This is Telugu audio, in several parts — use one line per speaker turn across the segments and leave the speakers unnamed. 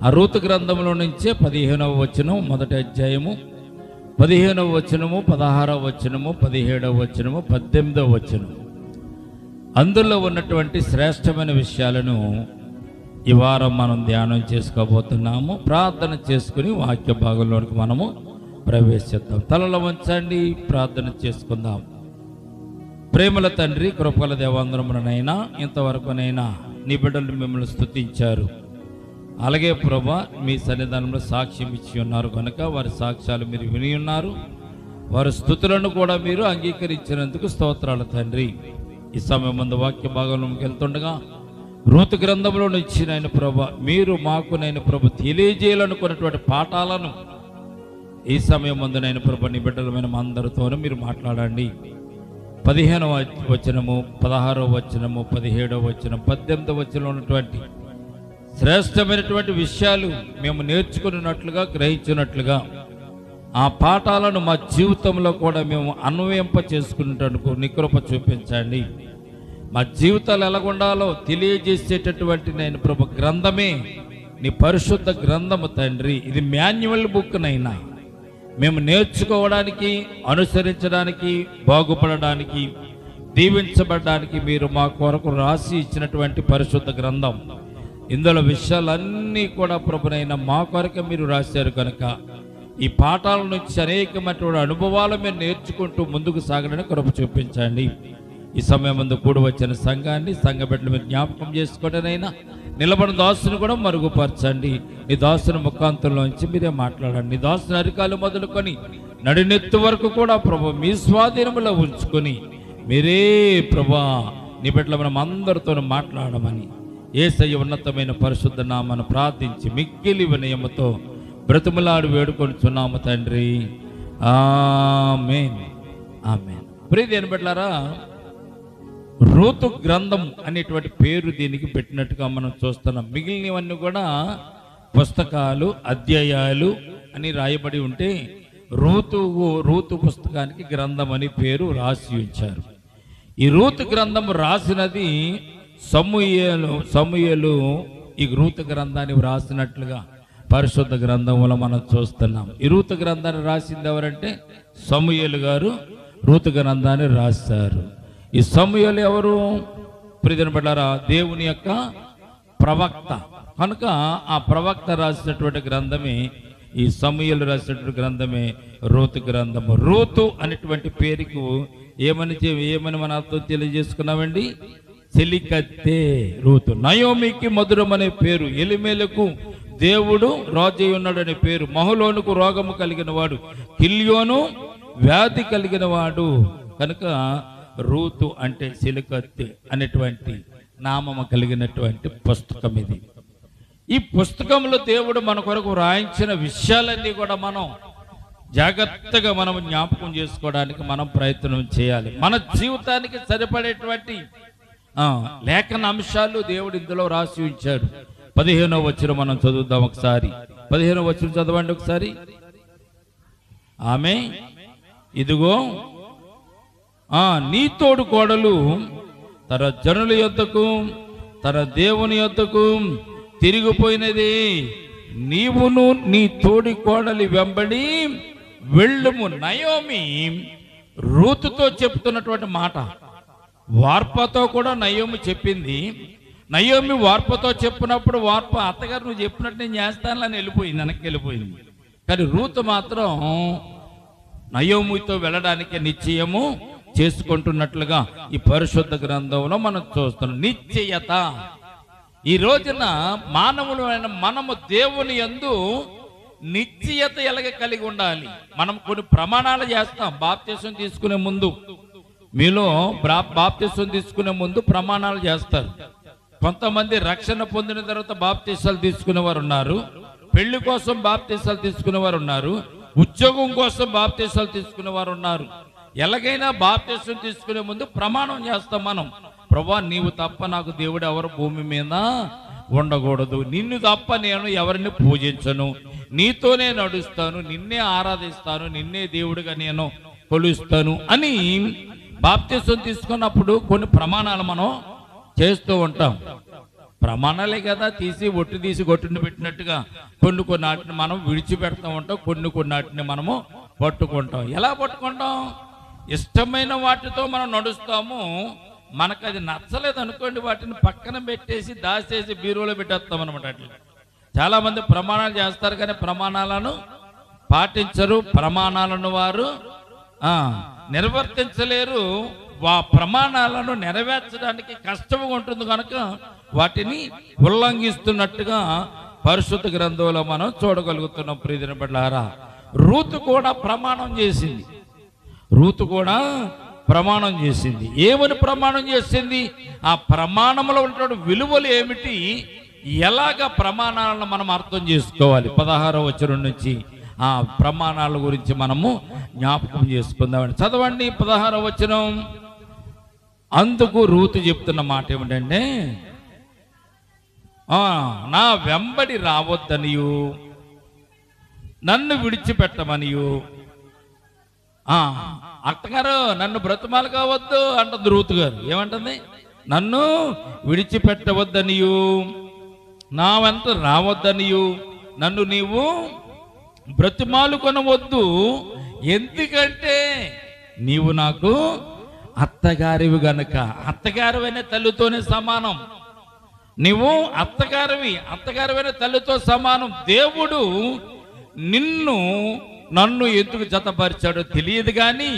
ఆ రూతు గ్రంథంలో నుంచే 15వ వచనం, మొదటి అధ్యాయము 15వ వచనము, 16వ వచనము, 17వ వచనము, 18వ వచనం, అందులో ఉన్నటువంటి శ్రేష్టమైన విషయాలను ఈ వారం మనం ధ్యానం చేసుకోబోతున్నాము. ప్రార్థన చేసుకుని వాక్య భాగంలోనికి మనము ప్రవేశిద్దాం. తలలో వంచండి, ప్రార్థన చేసుకుందాం. ప్రేమల తండ్రి, కృపల దేవాంధ్రమునైనా ఇంతవరకునైనా నీ బిడ్డలు మిమ్మల్ని స్తుతించారు. అలాగే ప్రభా, మీ సన్నిధానంలో సాక్ష్యం ఇచ్చి ఉన్నారు కనుక వారి సాక్ష్యాలు మీరు విని ఉన్నారు. వారి స్తుతులను కూడా మీరు అంగీకరించినందుకు స్తోత్రాలు తండ్రి. ఈ సమయం ముందు వాక్య భాగంలోకి వెళ్తుండగా రూతు గ్రంథంలో నుంచి నేను ప్రభా, మీరు మాకు నేను ప్రభు తెలియజేయాలనుకున్నటువంటి పాఠాలను ఈ సమయం ముందు నేను ప్రభు నీ బిడ్డలమైన అందరితోనూ మీరు మాట్లాడండి. 15వ వచనము, 16వ వచనము, 17వ వచనం, 18వ వచనంలో ఉన్నటువంటి శ్రేష్టమైనటువంటి విషయాలు మేము నేర్చుకున్నట్లుగా, గ్రహించినట్లుగా ఆ పాఠాలను మా జీవితంలో కూడా మేము అన్వయింప చేసుకునేటందుకు నీ కృప చూపించండి. మా జీవితాలు ఎలాగుండాలో తెలియజేసేటటువంటి నేను ప్రభు గ్రంథమే నీ పరిశుద్ధ గ్రంథము తండ్రి. ఇది మాన్యువల్ బుక్ నైనా మేము నేర్చుకోవడానికి, అనుసరించడానికి, బాగుపడడానికి, దీవించబడడానికి మీరు మా కొరకు రాసి ఇచ్చినటువంటి పరిశుద్ధ గ్రంథం. ఇందులో విషయాలన్నీ కూడా ప్రభునైనా మా కొరకే మీరు రాశారు కనుక ఈ పాఠాల నుంచి అనేకమైనటువంటి అనుభవాలు మేము నేర్చుకుంటూ ముందుకు సాగడానికి కృప చూపించండి. ఈ సమయం ముందు కూడి వచ్చిన సంఘాన్ని, సంఘ బిడ్డలు మీరు జ్ఞాపకం చేసుకోవడానైనా నిలబడిన దాసుని కూడా మరుగుపరచండి. నీ దాసుని ముఖాంతంలోంచి మీరే మాట్లాడండి. నీ దాసుని అరికాలు మొదలుకొని నడినెత్తు వరకు కూడా ప్రభు మీ స్వాధీనంలో ఉంచుకొని మీరే ప్రభా నీ బిడ్డలు మనం అందరితో మాట్లాడమని యేసయ్య ఉన్నతమైన పరిశుద్ధ నామను ప్రార్థించి మిక్కిలి వినయముతో బ్రతిమలాడి వేడుకొనుచున్నాము తండ్రి. ఆమేన్, ఆమేన్. ప్రియదేని బిడ్డలారా, రూతు గ్రంథం అనేటువంటి పేరు దీనికి పెట్టినట్టుగా మనం చూస్తున్నాం. మిగిలినవన్నీ కూడా పుస్తకాలు, అధ్యాయాలు అని రాయబడి ఉంటే రూతు పుస్తకానికి గ్రంథం అని పేరు రాసి ఉంచారు. ఈ రూతు గ్రంథం రాసినది సమూయేలు ఈ రూతు గ్రంథాన్ని రాసినట్లుగా పరిశుద్ధ గ్రంథంలో మనం చూస్తున్నాం. ఈ రూతు గ్రంథాన్ని రాసింది ఎవరంటే సమూయేలు గారు రూతు గ్రంథాన్ని రాశారు. ఈ సమూయేలు ఎవరు? ప్రియమైన బిడ్డలారా, దేవుని యొక్క ప్రవక్త కనుక ఆ ప్రవక్త రాసినటువంటి గ్రంథమే, ఈ సమూయేలు రాసినటువంటి గ్రంథమే రూతు గ్రంథము. రూతు అనేటువంటి పేరుకు ఏమని మన అర్థం తెలియజేసుకున్నామండి? చెలికత్తె రూతు. నయోమికి మధురం అనే పేరు, ఎలిమేలకు దేవుడు రాజు ఉన్నాడనే పేరు, మహలోనుకు రోగము కలిగిన వాడు, కిల్యోను వ్యాధి కలిగిన వాడు. కనుక రూతు అంటే చెలికత్తె అనేటువంటి నామము కలిగినటువంటి పుస్తకం ఇది. ఈ పుస్తకంలో దేవుడు మన కొరకు రాయించిన విషయాలన్నీ కూడా మనం జాగ్రత్తగా మనం జ్ఞాపకం చేసుకోవడానికి మనం ప్రయత్నం చేయాలి. మన జీవితానికి సరిపడేటువంటి లేఖన అంశాలు దేవుడు ఇందులో రాసి ఉంచాడు. 15వ వచనం మనం చదువుదాం ఒకసారి. 15వ వచనం చదవండి ఒకసారి. ఆమె ఇదిగో నీ తోడు కోడలు తన జనుల యొద్దకు, తన దేవుని యొద్దకు తిరిగిపోయినది, నీవును నీ తోడి కోడలి వెంబడి వెళ్ళుము. నయోమి రూతుతో చెప్తున్నటువంటి మాట. వార్పతో కూడా నయోమి చెప్పింది. నయోమి వార్పతో చెప్పినప్పుడు వార్ప అత్తగారు నువ్వు చెప్పినట్టు నేను చేస్తానని వెళ్ళిపోయింది, వెనక్కి వెళ్ళిపోయింది. కానీ రూతు మాత్రం నయోమితో వెళ్ళడానికి నిశ్చయము చేసుకుంటున్నట్లుగా ఈ పరిశుద్ధ గ్రంథంలో మనం చూస్తున్నాం. నిశ్చయత. ఈ రోజున మానవులైన మనము దేవుని యందు నిశ్చయత ఎలాగ కలిగి ఉండాలి? మనం కొన్ని ప్రమాణాలు చేస్తాం. బాప్తిసం తీసుకునే ముందు, మీలో బాప్తిసం తీసుకునే ముందు ప్రమాణాలు చేస్తారు. కొంతమంది రక్షణ పొందిన తర్వాత బాప్తిసాలు తీసుకునేవారు ఉన్నారు, పెళ్లి కోసం బాప్తిసాలు తీసుకునేవారు ఉన్నారు, ఉద్యోగం కోసం బాప్తిసాలు తీసుకునేవారు ఉన్నారు. ఎలాగైనా బాప్తిసం తీసుకునే ముందు ప్రమాణం చేస్తాం మనం. ప్రభువా, నీవు తప్ప నాకు దేవుడు ఎవరు భూమి మీద ఉండకూడదు, నిన్ను తప్ప నేను ఎవరిని పూజించను, నీతోనే నడుస్తాను, నిన్నే ఆరాధిస్తాను, నిన్నే దేవుడిగా నేను కొలుస్తాను అని బాప్తిసం తీసుకున్నప్పుడు కొన్ని ప్రమాణాలు మనం చేస్తూ ఉంటాం. ప్రమాణాలే కదా, తీసి కొట్టుని పెట్టినట్టుగా కొన్ని వాటిని మనం విడిచిపెడతా ఉంటాం, కొన్ని వాటిని మనము పట్టుకుంటాం. ఎలా పట్టుకుంటాం? ఇష్టమైన వాటితో మనం నడుస్తాము. మనకు అది నచ్చలేదు అనుకోండి, వాటిని పక్కన పెట్టేసి దాచేసి బీరువాలో పెట్టేస్తాం అనమాట. అట్లా చాలామంది ప్రమాణాలు చేస్తారు కానీ ప్రమాణాలను పాటించరు, ప్రమాణాలను వారు నిర్వర్తించలేరు. ప్రమాణాలను నెరవేర్చడానికి కష్టంగా ఉంటుంది కనుక వాటిని ఉల్లంఘిస్తున్నట్టుగా పరిశుద్ధ గ్రంథంలో మనం చూడగలుగుతున్నాం. ప్రియమైన బిడ్డలారా, రూతు కూడా ప్రమాణం చేసింది. ఏమని ప్రమాణం చేసింది? ఆ ప్రమాణంలో ఉన్నటువంటి విలువలు ఏమిటి, ఎలాగ ప్రమాణాలను మనం అర్థం చేసుకోవాలి? 16వ వచనం నుంచి ఆ ప్రమాణాల గురించి మనము జ్ఞాపకం చేసుకుందామండి. చదవండి 16వ వచనం. అందుకు రూతు చెప్తున్న మాట ఏమిటంటే, నా వెంబడి రావద్దనియు నన్ను విడిచిపెట్టమనియు. అత్తగారు నన్ను బ్రతిమాలు కావద్దు అంటుంది రూతు గారు. ఏమంటుంది? నన్ను విడిచిపెట్టవద్దనియు, నా వెంట రావద్దనియు, నన్ను నీవు బ్రతిమాలు కొనవద్దు. ఎందుకంటే నీవు నాకు అత్తగారివి గనుక. అత్తగారివైన తల్లితోనే సమానం. నీవు అత్తగారివైన తల్లితో సమానం. దేవుడు నన్ను ఎందుకు జతపరిచాడో తెలియదు కానీ,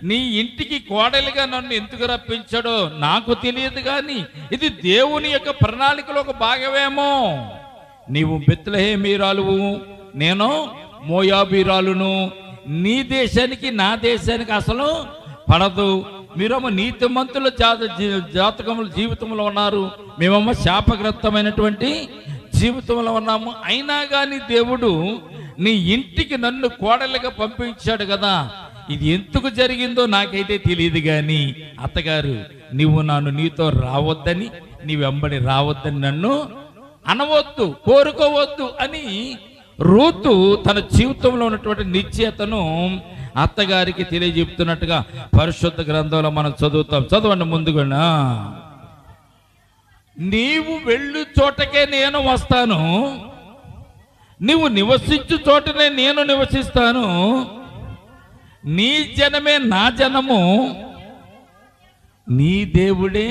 నీ ఇంటికి కోడలిగా నన్ను ఎందుకు రప్పించాడో నాకు తెలియదు కానీ, ఇది దేవుని యొక్క ప్రణాళికలో ఒక భాగమేమో. నీవు బెత్లెహేమీరాలువు, నేను మోయాబీరాలును. నీ దేశానికి నా దేశానికి అసలు పడదు. మీరేమో నీతిమంతుల జాతకముల జీవితంలో ఉన్నారు, మేమేమో శాపగ్రస్తమైనటువంటి జీవితంలో ఉన్నాము. అయినా కానీ దేవుడు నీ ఇంటికి నన్ను కోడలిగా పంపించాడు కదా. ఇది ఎందుకు జరిగిందో నాకైతే తెలియదు కానీ, అత్తగారు నువ్వు నీతో రావద్దని, నీ వెంబడి రావద్దని నన్ను అనవద్దు, కోరుకోవద్దు అని రూతు తన జీవితంలో ఉన్నటువంటి నిశ్చయతను అత్తగారికి తెలియజెప్తున్నట్టుగా పరిశుద్ధ గ్రంథంలో మనం చదువుతాం. చదవండి ముందుగా. నీవు వెళ్ళు చోటకే నేను వస్తాను, నీవు నివసించు చోటనే నేను నివసిస్తాను, నీ జనమే నా జనము, నీ దేవుడే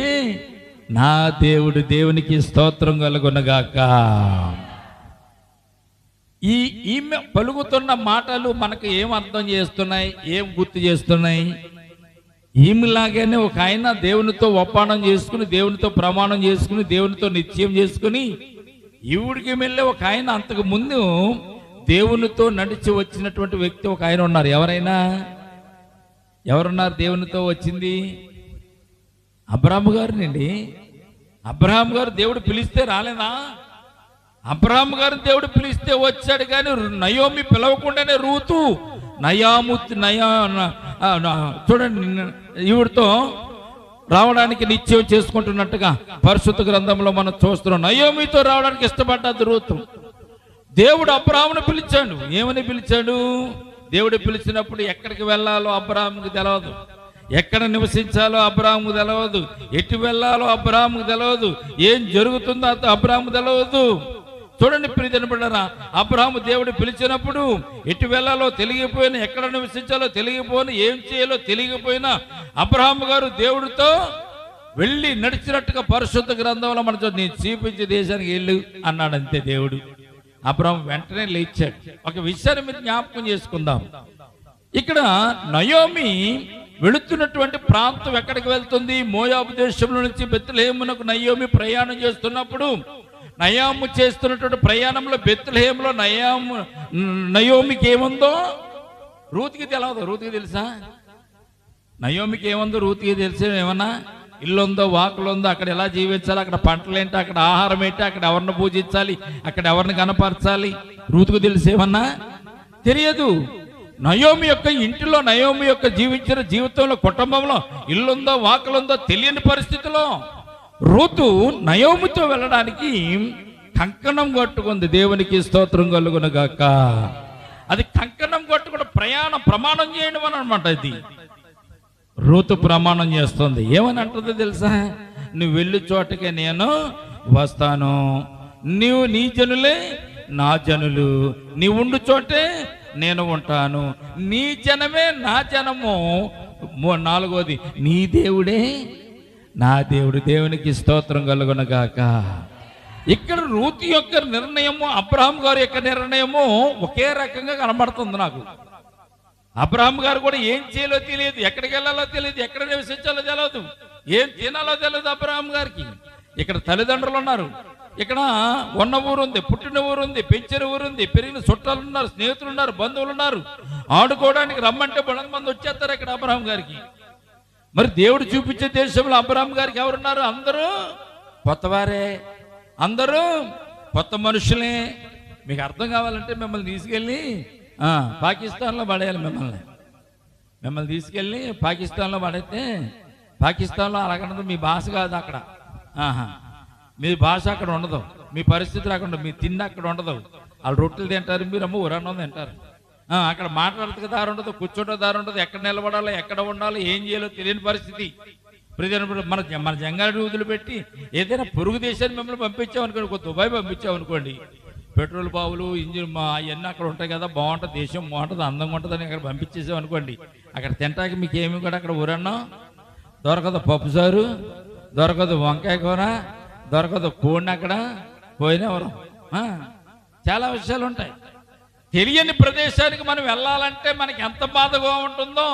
నా దేవుడు. దేవునికి స్తోత్రం కలుగునగాక. ఈమె పలుకుతున్న మాటలు మనకు ఏం అర్థం చేస్తున్నాయి, ఏం గుర్తు చేస్తున్నాయి? ఈమెలాగానే ఒక ఆయన దేవునితో ఒప్పందం చేసుకుని, దేవునితో ప్రమాణం చేసుకుని, దేవునితో నిశ్చయం చేసుకుని ఈవిడికి వెళ్ళే ఒక ఆయన అంతకు ముందు దేవునితో నడిచి వచ్చినటువంటి వ్యక్తి ఒక ఆయన ఉన్నారు. ఎవరున్నారు దేవునితో వచ్చింది? అబ్రాహాము గారినండి. అబ్రాహాము గారు దేవుడు పిలిస్తే రాలేదా? అబ్రాహాము గారిని దేవుడు పిలిస్తే వచ్చాడు. కానీ నయోమి పిలవకుండానే రూతు చూడండి ఈవిడితో రావడానికి నిశ్చయం చేసుకుంటున్నట్టుగా పరిశుద్ధ గ్రంథంలో మనం చూస్తున్నాం. నయోమితో రావడానికి ఇష్టపడ్డది రూతు. దేవుడు అబ్రాహామును పిలిచాడు. ఏమని పిలిచాడు? దేవుడు పిలిచినప్పుడు ఎక్కడికి వెళ్ళాలో అబ్రాహాముకి తెలియదు, ఎక్కడ నివసించాలో అబ్రాహాముకు తెలియదు, ఎటు వెళ్ళాలో అబ్రాహాముకు తెలియదు, ఏం జరుగుతుందో అబ్రాహాము తెలియదు. చూడండి ప్రియమైన బిడ్డలారా, అబ్రాహాము దేవుడు పిలిచినప్పుడు ఎటు వెళ్ళాలో తెలియకపోయినా, ఎక్కడ నివసించాలో తెలియకపోయినా, ఏం చేయాలో తెలియకపోయినా అబ్రాహాము గారు దేవుడితో వెళ్ళి నడిచినట్టుగా పరిశుద్ధ గ్రంథంలో మనం నేను చూపించే దేశానికి వెళ్ళు అన్నాడు. అంతే దేవుడు. అబ్రాహాము వెంటనే లేచాడు. ఒక విషయాన్ని మీరు జ్ఞాపకం చేసుకుందాం. ఇక్కడ నయోమి వెళుతున్నటువంటి ప్రాంతం ఎక్కడికి వెళ్తుంది? మోయాబు దేశంలో నుంచి బెత్లెహేమునకు నయోమి ప్రయాణం చేస్తున్నప్పుడు, నయోమి చేస్తున్నటువంటి ప్రయాణంలో బెత్లెహేములో నయోమికి ఏముందో రూతుకి తెలియదు. రూతుకి తెలుసా? నయోమికి ఏముందో రూతుకి తెలిసి ఏమన్నా ఇల్లు ఉందో, వాకులు ఉందో, అక్కడ ఎలా జీవించాలి, అక్కడ పంటలు ఏంటి, అక్కడ ఆహారం ఏంటి, అక్కడ ఎవరిని పూజించాలి, అక్కడ ఎవరిని కనపరచాలి రూతుకు తెలిసేమన్నా తెలియదు. నయోమి యొక్క ఇంటిలో, నయోమి యొక్క జీవించిన జీవితంలో, కుటుంబంలో ఇల్లుందో, వాకులుందో తెలియని పరిస్థితిలో రూతు నయోమితో వెళ్ళడానికి కంకణం కట్టుకుంది. దేవునికి స్తోత్రం కలుగునగాక. అది కంకణం కట్టుకుని ప్రమాణం చేయడం అని అనమాట. ఇది రూతు ప్రమాణం చేస్తుంది. ఏమని అంటుంది తెలుసా? నువ్వు వెళ్ళు చోటకే నేను వస్తాను. నీవు నీ జనులే నా జనులు, నీ ఉండు చోటే నేను ఉంటాను. నీ జనమే నా జనము. నాలుగోది, నీ దేవుడే నా దేవుడు. దేవునికి స్తోత్రం కలుగునగాక. ఇక్కడ రూతు యొక్క నిర్ణయము, అబ్రహాం గారి యొక్క నిర్ణయము ఒకే రకంగా కనబడుతుంది నాకు. అబ్రహాం గారు కూడా ఏం చేయాలో తెలియదు, ఎక్కడికి వెళ్ళాలో తెలియదు, ఎక్కడ నివసించాలో తెలియదు, ఏం తినాలో తెలియదు అబ్రహాం గారికి. ఇక్కడ తల్లిదండ్రులు ఉన్నారు, ఇక్కడ ఉన్న ఊరుంది, పుట్టిన ఊరుంది, పెంచిన ఊరుంది, పెరిగిన చుట్టాలు ఉన్నారు, స్నేహితులు ఉన్నారు, బంధువులు ఉన్నారు. ఆడుకోవడానికి రమ్మంటే బలం మంది వచ్చేస్తారు ఇక్కడ అబ్రహాం గారికి. మరి దేవుడు చూపించే దేశంలో అబ్రహాం గారికి ఎవరున్నారు? అందరూ కొత్తవారే, అందరూ కొత్త మనుషులే. మీకు అర్థం కావాలంటే మిమ్మల్ని తీసుకెళ్ళి పాకిస్తాన్లో పడేయాలి. మిమ్మల్ని తీసుకెళ్ళి పాకిస్తాన్లో పడైతే, పాకిస్తాన్లో అలాగనదు, మీ భాష కాదు అక్కడ. మీ భాష అక్కడ ఉండదు, మీ పరిస్థితులు అక్కడ ఉండదు, మీ తిండి అక్కడ ఉండదు. వాళ్ళు రొట్టెలు తింటారు, మీరు ఊరన్నం తింటారు. అక్కడ మాట్లాడతానికి దారి ఉండదు, కూర్చోటో దారి ఉండదు, ఎక్కడ నిలబడాలో, ఎక్కడ ఉండాలో, ఏం చేయాలో తెలియని పరిస్థితి. మన జంగారెడ్డి వదిలిపెట్టి ఏదైనా పొరుగు దేశాన్ని మిమ్మల్ని పంపించామనుకోండి, ఒక దుబాయ్ పంపించామనుకోండి, పెట్రోల్ బావులు, ఇంజిన్ అవన్నీ అక్కడ ఉంటాయి కదా, బాగుంటుంది, దేశం బాగుంటుంది, అందంగా ఉంటుంది అని అక్కడ పంపించేసామనుకోండి, అక్కడ తింటాకి మీకు ఏమి కూడా అక్కడ ఊరన్నం దొరకదు, పప్పుసారు దొరకదు, వంకాయ కూర దొరకదు, కోడిని అక్కడ పోయినవరం. చాలా విషయాలు ఉంటాయి. తెలియని ప్రదేశానికి మనం వెళ్ళాలంటే మనకి ఎంత బాధగా ఉంటుందో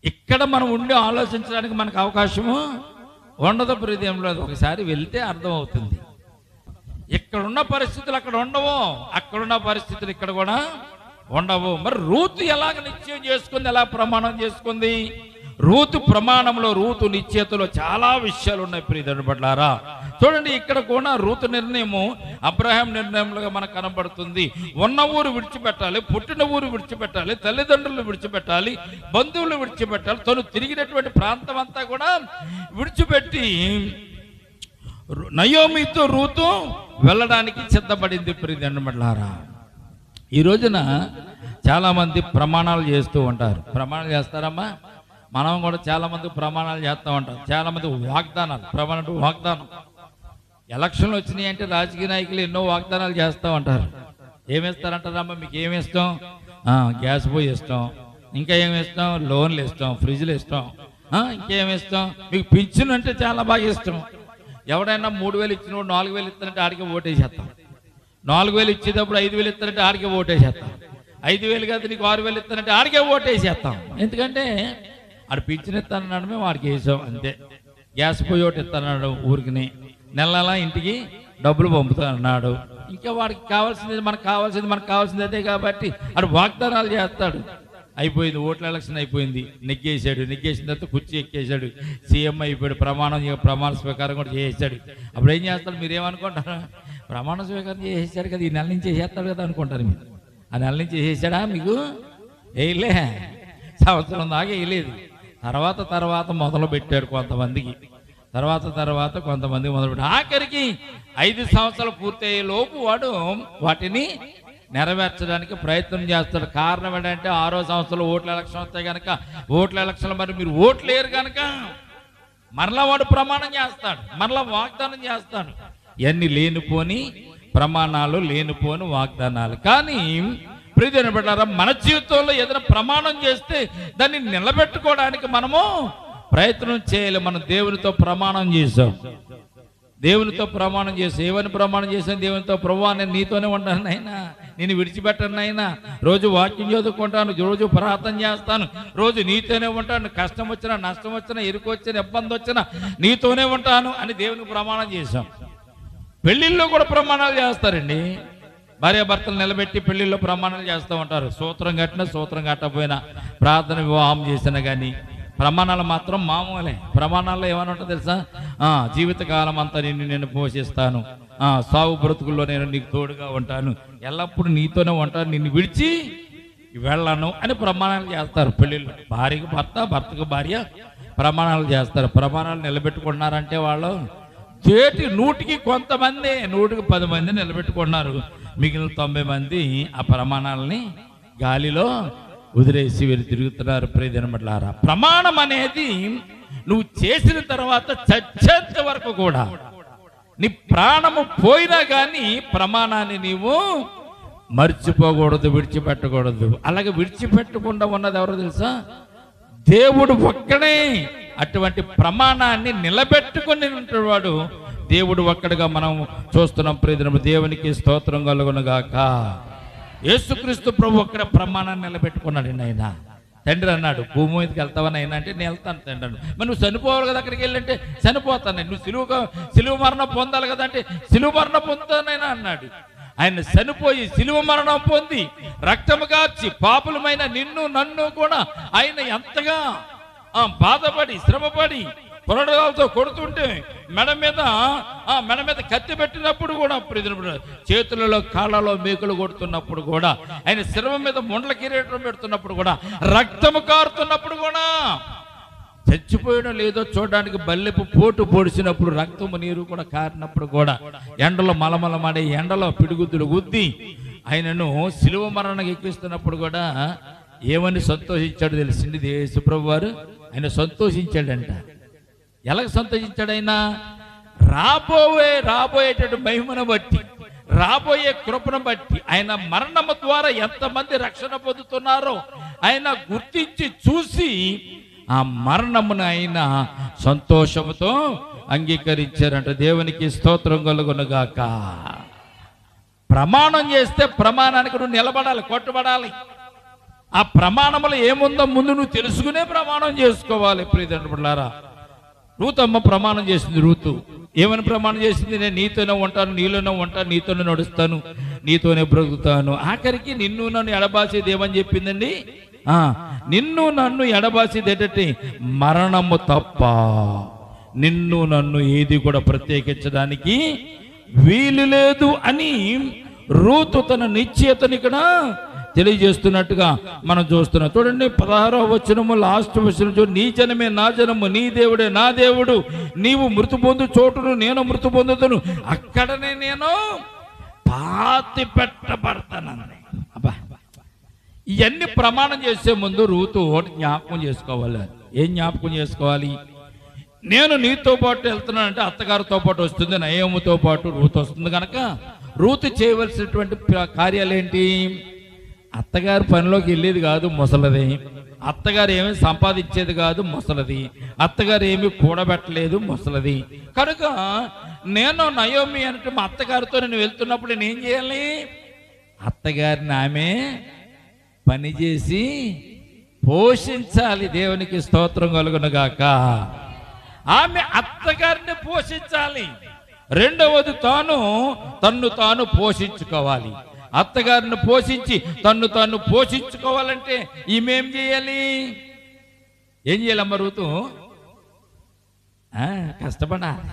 ఇక్కడ మనం ఉండి ఆలోచించడానికి మనకు అవకాశము ఉండదు. ప్రియదేవులో ఒకసారి వెళ్తే అర్థమవుతుంది. ఇక్కడున్న పరిస్థితులు అక్కడ ఉండవు, అక్కడున్న పరిస్థితులు ఇక్కడ కూడా ఉండవు. మరి రూతు ఎలాగ నిశ్చయం చేసుకుంది, ఎలా ప్రమాణం చేసుకుంది? రూతు ప్రమాణంలో, రూతు నిశ్చయతలో చాలా విషయాలు ఉన్నాయి ప్రియదేవుని పట్లారా. చూడండి, ఇక్కడ కూడా రూతు నిర్ణయము అబ్రహాం నిర్ణయంలో మనకు కనబడుతుంది. ఉన్న ఊరు విడిచిపెట్టాలి, పుట్టిన ఊరు విడిచిపెట్టాలి, తల్లిదండ్రులు విడిచిపెట్టాలి, బంధువులు విడిచిపెట్టాలి, తను తిరిగినటువంటి ప్రాంతం అంతా కూడా విడిచిపెట్టి నయోమితో రూతు వెళ్ళడానికి సిద్ధపడింది ప్రియదేవుని పట్లారా. ఈ రోజున చాలా మంది ప్రమాణాలు చేస్తూ ఉంటారు. ప్రమాణాలు చేస్తారమ్మా? మనం కూడా చాలా మంది ప్రమాణాలు చేస్తూ ఉంటాం. చాలా మంది వాగ్దానాలు, ప్రమాణం వాగ్దానం. ఎలక్షన్లు వచ్చినాయి అంటే రాజకీయ నాయకులు ఎన్నో వాగ్దానాలు చేస్తూ ఉంటారు. ఏమిస్తారంటారమ్మా? మీకు ఏమి ఇష్టం? గ్యాస్ పోయి ఇష్టం, ఇంకా ఏమి ఇష్టం? లోన్లు ఇష్టం, ఫ్రిడ్జ్లు ఇష్టం, ఇంకేమి ఇష్టం? మీకు పింఛన్ అంటే చాలా బాగా ఇష్టం. ఎవడైనా 3,000 ఇచ్చినప్పుడు 4,000 ఇస్తారంటే ఆడికి ఓటేసేస్తాం. 4,000 ఇచ్చేటప్పుడు 5,000 ఇస్తారంటే ఆడికే ఓటేసేస్తాం. 5,000 కాదు నీకు 6,000 ఇస్తారంటే ఆడికే ఓటేసేస్తాం. ఎందుకంటే ఆడు పింఛన్ ఇస్తానన్నాడు, మేము వాడికి వేసాం అంతే. గ్యాస్ పోయి ఒకటి ఇస్తానన్నాడు, ఊరికి నెల ఇంటికి డబ్బులు పంపుతానన్నాడు. ఇంకా వాడికి కావాల్సింది మనకు కావాల్సింది అదే కాబట్టి ఆడు వాగ్దానాలు చేస్తాడు. అయిపోయింది, ఓట్ల ఎలక్షన్ అయిపోయింది, నెగ్గేసిన తర్వాత కుర్చీ ఎక్కేసాడు, సీఎం అయిపోయాడు, ప్రమాణ స్వీకారం కూడా చేసేసాడు. అప్పుడు ఏం చేస్తాడు? మీరు ఏమనుకుంటారు? ప్రమాణ స్వీకారం చేసేసాడు కదా, ఈ నెల నుంచి చేసేస్తాడు కదా అనుకుంటారు మీరు. ఆ నెల నుంచి చేసేసాడా? మీకు వేయలే, సంవత్సరం దాకా వేయలేదు. తర్వాత మొదలు పెట్టాడు కొంతమందికి, తర్వాత కొంతమంది మొదలుపెట్టాడు. ఆఖరికి 5 సంవత్సరాలు పూర్తయ్యే లోపు వాడు వాటిని నెరవేర్చడానికి ప్రయత్నం చేస్తాడు. కారణం ఏంటంటే 6వ సంవత్సరంలో ఓట్ల ఎలక్షన్ వస్తాయి కనుక, ఓట్ల ఎలక్షన్లో మరి మీరు ఓట్లు వేయరు కనుక మరలా వాడు ప్రమాణం చేస్తాడు, మరలా వాగ్దానం చేస్తాడు. ఇవన్నీ లేనిపోని ప్రమాణాలు, లేనిపోని వాగ్దానాలు. కానీ ప్రియదేవుని బిడ్డలారా, మన జీవితంలో ఏదైనా ప్రమాణం చేస్తే దాన్ని నిలబెట్టుకోవడానికి మనము ప్రయత్నం చేయాలి. మనం దేవునితో ప్రమాణం చేసాం, దేవునితో ప్రమాణం చేసి ఏమని ప్రమాణం చేశాను? దేవునితో, ప్రభువా నేను నీతోనే ఉంటాను అయినా, నేను విడిచిపెట్టను అయినా, రోజు వాక్యం చదువుకుంటాను, రోజు ప్రార్థన చేస్తాను, రోజు నీతోనే ఉంటాను, కష్టం వచ్చినా, నష్టం వచ్చినా, ఇరుకు వచ్చినా, ఇబ్బంది వచ్చినా నీతోనే ఉంటాను అని దేవునికి ప్రమాణం చేశాం. పెళ్లిళ్ళు కూడా ప్రమాణాలు చేస్తారండి. భార్యాభర్తలు నిలబెట్టి పెళ్లిళ్ళు ప్రమాణాలు చేస్తూ ఉంటారు. సూత్రం కట్టినా, సూత్రం కట్టకపోయినా, ప్రార్థన వివాహం చేసినా కానీ ప్రమాణాలు మాత్రం మామూలే. ప్రమాణాల్లో ఏమైనా ఉంటుందో తెలుసా? జీవితకాలం అంతా నేను పోషిస్తాను, సాగు బ్రతుకుల్లో నేను నీకు తోడుగా ఉంటాను, ఎల్లప్పుడూ నీతోనే ఉంటాను, నిన్ను విడిచి వెళ్ళను అని ప్రమాణాలు చేస్తారు పెళ్ళిళ్ళు. భార్యకు భర్త, భర్తకు భార్య ప్రమాణాలు చేస్తారు. ప్రమాణాలు నిలబెట్టుకున్నారంటే వాళ్ళు చేటి 100కి కొంతమంది, 100కి 10 మంది నిలబెట్టుకున్నారు. మిగిలిన 90 మంది ఆ ప్రమాణాలని గాలిలో వదిలేసి వీరు తిరుగుతున్నారు. ప్రియదేవుని బిడ్డలారా, ప్రమాణం అనేది నువ్వు చేసిన తర్వాత చచ్చేంత వరకు కూడా నీ ప్రాణము పోయినా కానీ ప్రమాణాన్ని నీవు మర్చిపోకూడదు, విడిచిపెట్టకూడదు. అలాగే విడిచిపెట్టకుండా ఉన్నది ఎవరో తెలుసా? దేవుడు ఒక్కడే. అటువంటి ప్రమాణాన్ని నిలబెట్టుకుని వాడు దేవుడు ఒక్కడిగా మనం చూస్తున్నాం. ప్రియమైన దేవునికి స్తోత్రం కలుగునుగాక. యేసుక్రీస్తు ప్రభు ఒక్కడ ప్రమాణాన్ని నిలబెట్టుకున్నాడు. ఆయన తండ్రి అన్నాడు, భూమి మీదకి వెళ్తావని అయినా అంటే నేను వెళ్తాను తండ్రి అన్నాడు. మరి నువ్వు చనిపోవాలి కదా, అక్కడికి వెళ్ళంటే చనిపోతాను. నువ్వు సిలువ మరణం పొందాలి కదా అంటే సిలువ మరణం పొందుతానైనా అన్నాడు. ఆయన చనిపోయి సిలువ మరణం పొంది రక్తము కార్చి పాపులమైన నిన్ను నన్ను కూడా ఆయన ఎంతగా బాధపడి శ్రమపడి కొరడాలతో కొడుతుంటే మెడ మీద కత్తి పెట్టినప్పుడు కూడా, చేతులలో కాళ్ళలో మేకులు కొడుతున్నప్పుడు కూడా, ఆయన శిరమ మీద ముండ్ల కిరీటం పెడుతున్నప్పుడు కూడా, రక్తము కారుతున్నప్పుడు కూడా, చచ్చిపోయడం లేదో చూడడానికి బల్లెపు పోటు పొడిచినప్పుడు రక్తము నీరు కూడా కారినప్పుడు కూడా, ఎండలో మలమలమాడే ఎండలో పిడుగుద్దులు గుద్ది ఆయనను సిలువ మరణం ఎక్కిస్తున్నప్పుడు కూడా ఏమని సంతోషించాడు తెలిసింది యేసుప్రభు వారు. ఆయన సంతోషించాడంట. ఎలాగ సంతోషించాడు? ఆయన రాబోయేటటువంటి మహిమను బట్టి, రాబోయే కృపను బట్టి, ఆయన మరణము ద్వారా ఎంతమంది రక్షణ పొందుతున్నారో ఆయన గుర్తించి చూసి ఆ మరణమును ఆయన సంతోషముతో అంగీకరించారంట. దేవునికి స్తోత్రం కలుగునుగాక. ప్రమాణం చేస్తే ప్రమాణానికి నువ్వు నిలబడాలి, కొట్టబడాలి. ఆ ప్రమాణములు ఏముందో ముందు నువ్వు తెలుసుకునే ప్రమాణం చేసుకోవాలి. ప్రియతండ్రులారా, రూతమ్మ ప్రమాణం చేసింది. రూతు ఏమని ప్రమాణం చేసింది? నేను నీతోనే ఉంటాను, నీలోనే ఉంటాను, నీతోనే నడుస్తాను, నీతోనే బ్రతుకుతాను. ఆఖరికి నిన్ను నన్ను ఎడబాసేది ఏమని చెప్పిందండి? నిన్ను నన్ను ఎడబాసేది ఏంటంటే మరణము తప్ప నిన్ను నన్ను ఏది కూడా ప్రత్యేకించడానికి వీలు లేదు అని రూతు తన నిశ్చయతని ఇక్కడ తెలియజేస్తున్నట్టుగా మనం చూస్తున్నాం. చూడండి 16వ వచనము లాస్ట్ వచనం చూడండి. నీ జనమే నా జనము, నీ దేవుడే నా దేవుడు, నీవు మృతి పొందు చోటును నేను మృతి పొందుతాను, అక్కడనే నేను పాతి పెట్టబడతానని. అబ్బా, ఇవన్నీ ప్రమాణం చేసే ముందు రూతు ఒకటి జ్ఞాపకం చేసుకోవాలి. ఏం జ్ఞాపకం చేసుకోవాలి? నేను నీతో పాటు వెళ్తున్నానంటే అత్తగారితో పాటు వస్తుంది, నయముతో పాటు రూతు వస్తుంది. కనుక రూతు చేయవలసినటువంటి కార్యాలు ఏంటి? అత్తగారు పనిలోకి వెళ్ళేది కాదు ముసలది, అత్తగారు ఏమీ సంపాదించేది కాదు ముసలది, అత్తగారు ఏమీ కూడబెట్టలేదు ముసలది. కనుక నేను నయోమి అంటే మా అత్తగారితో నేను వెళ్తున్నప్పుడు నేనేం చేయాలి? అత్తగారిని ఆమె పనిచేసి పోషించాలి. దేవునికి స్తోత్రం కలుగునుగాక. ఆమె అత్తగారిని పోషించాలి. రెండవది తన్ను తాను పోషించుకోవాలి. అత్తగారిని పోషించి తన్ను పోషించుకోవాలంటే ఈమెం చేయాలి? ఏం చేయాలమ్మ రూతు? కష్టపడాలి,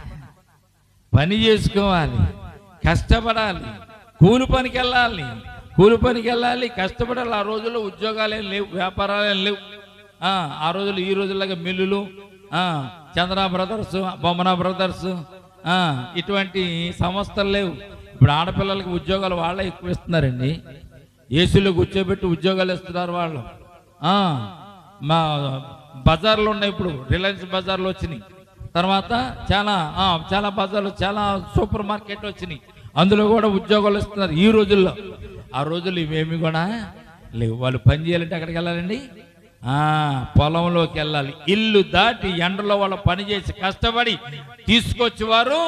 పని చేసుకోవాలి, కష్టపడాలి, కూలి పనికి వెళ్ళాలి, కష్టపడాలి. ఆ రోజుల్లో ఉద్యోగాలేం లేవు, వ్యాపారాలేం లేవు. ఆ రోజుల్లో ఈ రోజుల్లాగా మిల్లులు, చంద్ర బ్రదర్స్, బొమ్మన బ్రదర్స్ ఇటువంటి సంస్థలు లేవు. ఇప్పుడు ఆడపిల్లలకి ఉద్యోగాలు వాళ్ళే ఎక్కువ ఇస్తున్నారండి. ఏసీలో కూర్చోబెట్టి ఉద్యోగాలు ఇస్తున్నారు వాళ్ళు. మా బజార్లు ఉన్నాయి, ఇప్పుడు రిలయన్స్ బజార్లు వచ్చినాయి, తర్వాత చాలా బజార్లు, చాలా సూపర్ మార్కెట్ వచ్చినాయి, అందులో కూడా ఉద్యోగాలు ఇస్తున్నారు ఈ రోజుల్లో. ఆ రోజుల్లో ఇవేమి కూడా లేవు. వాళ్ళు పని చేయాలంటే ఎక్కడికి వెళ్ళాలండి? పొలంలోకి వెళ్ళాలి. ఇల్లు దాటి ఎండలో వాళ్ళు పని చేసి కష్టపడి తీసుకొచ్చి వారు